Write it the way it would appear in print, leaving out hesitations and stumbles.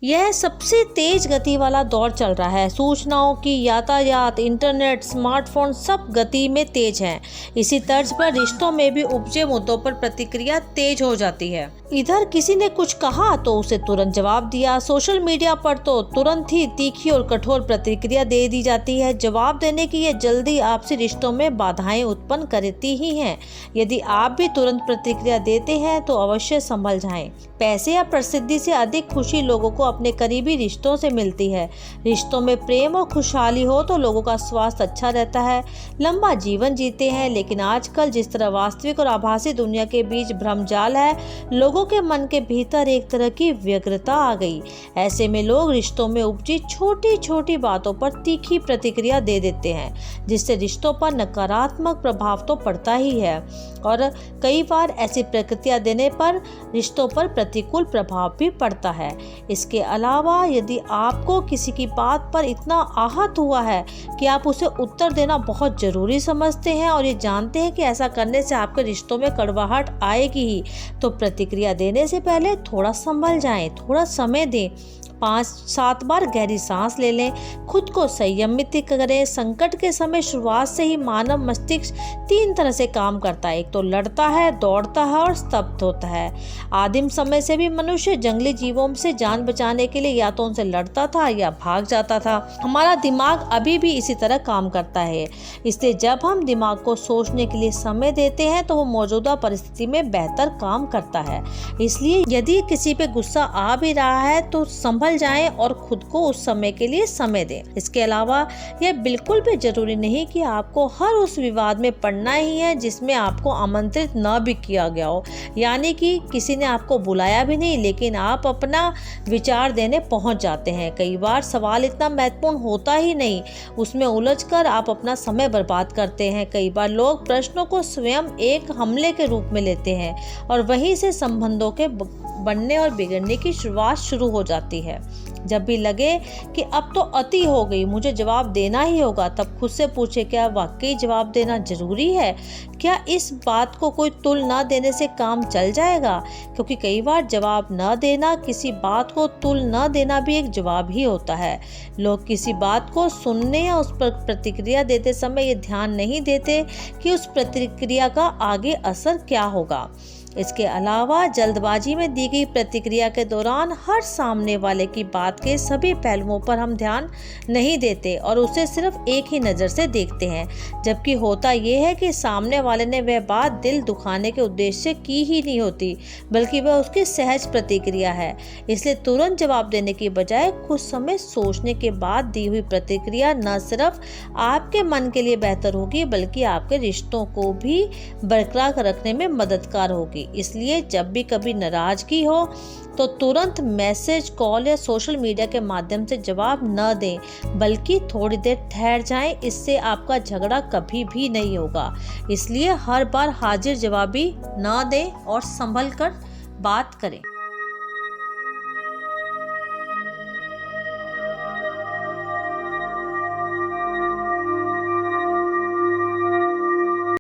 यह सबसे तेज गति वाला दौर चल रहा है। सूचनाओं की यातायात, इंटरनेट, स्मार्टफोन सब गति में तेज हैं। इसी तर्ज पर रिश्तों में भी उपजे मुद्दों पर प्रतिक्रिया तेज हो जाती है। इधर किसी ने कुछ कहा तो उसे तुरंत जवाब दिया। सोशल मीडिया पर तो तुरंत ही तीखी और कठोर प्रतिक्रिया दे दी जाती है। जवाब देने की यह जल्दी आपसी रिश्तों में बाधाएं उत्पन्न करती ही हैं। यदि आप भी तुरंत प्रतिक्रिया देते हैं तो अवश्य संभल जाएं। पैसे या प्रसिद्धि से अधिक खुशी लोगों को अपने करीबी रिश्तों से मिलती है। रिश्तों में प्रेम और खुशहाली हो तो लोगों का स्वास्थ्य अच्छा रहता है, लंबा जीवन जीते हैं। लेकिन आजकल जिस तरह वास्तविक और आभासी दुनिया के बीच भ्रमजाल है, लोगों के मन के भीतर एक तरह की व्यग्रता आ गई। ऐसे में लोग रिश्तों में उपजी छोटी छोटी बातों पर तीखी प्रतिक्रिया दे देते हैं, जिससे रिश्तों पर नकारात्मक प्रभाव तो पड़ता ही है और कई बार ऐसी प्रतिक्रिया देने पर रिश्तों पर प्रतिकूल प्रभाव भी पड़ता है। इसके अलावा यदि आपको किसी की बात पर इतना आहत हुआ है कि आप उसे उत्तर देना बहुत जरूरी समझते हैं और ये जानते हैं कि ऐसा करने से आपके रिश्तों में कड़वाहट आएगी ही, तो प्रतिक्रिया देने से पहले थोड़ा संभल जाएं, थोड़ा समय दें। 5-7 बार गहरी सांस ले लें, खुद को संयमित करें। संकट के समय शुरुआत से ही मानव मस्तिष्क 3 तरह से काम करता है। एक तो लड़ता है, दौड़ता है और स्तब्ध होता है। आदिम समय से भी मनुष्य जंगली जीवों से जान बचाने के लिए या तो उनसे लड़ता था या भाग जाता था। हमारा दिमाग अभी भी इसी तरह काम करता है। इसलिए जब हम दिमाग को सोचने के लिए समय देते हैं तो वो मौजूदा परिस्थिति में बेहतर काम करता है। इसलिए यदि किसी पे गुस्सा आ भी रहा है तो संभल जाएं और खुद को उस समय के लिए समय दें। इसके अलावा यह बिल्कुल भी जरूरी नहीं कि आपको हर उस विवाद में पड़ना ही है जिसमें आपको आमंत्रित न भी किया गया हो, यानी कि किसी ने आपको बुलाया भी नहीं लेकिन आप अपना विचार देने पहुंच जाते हैं। कई बार सवाल इतना महत्वपूर्ण होता ही नहीं, उसमें उलझकर आप अपना समय बर्बाद करते हैं। कई बार लोग प्रश्नों को स्वयं एक हमले के रूप में लेते हैं और वहीं से संबंधों के बनने और बिगड़ने की शुरुआत शुरू हो जाती है। जब भी लगे कि अब तो अति हो गई, मुझे जवाब देना ही होगा, तब खुद से पूछे क्या वाकई जवाब देना जरूरी है? क्या इस बात को कोई तुल ना देने से काम चल जाएगा? क्योंकि कई बार जवाब न देना, किसी बात को तुल न देना भी एक जवाब ही होता है। लोग किसी बात को सुनने या उस पर प्रतिक्रिया देते समय ये ध्यान नहीं देते कि उस प्रतिक्रिया का आगे असर क्या होगा। इसके अलावा जल्दबाजी में दी गई प्रतिक्रिया के दौरान हर सामने वाले की बात के सभी पहलुओं पर हम ध्यान नहीं देते और उसे सिर्फ एक ही नज़र से देखते हैं, जबकि होता यह है कि सामने वाले ने वह बात दिल दुखाने के उद्देश्य से की ही नहीं होती, बल्कि वह उसकी सहज प्रतिक्रिया है। इसलिए तुरंत जवाब देने की बजाय कुछ समय सोचने के बाद दी हुई प्रतिक्रिया न सिर्फ आपके मन के लिए बेहतर होगी बल्कि आपके रिश्तों को भी बरकरार रखने में मददगार होगी। इसलिए जब भी कभी नाराजगी हो तो तुरंत मैसेज, कॉल या सोशल मीडिया के माध्यम से जवाब न दें, बल्कि थोड़ी देर ठहर जाएं। इससे आपका झगड़ा कभी भी नहीं होगा। इसलिए हर बार हाजिर जवाबी न दें और संभल कर बात करें।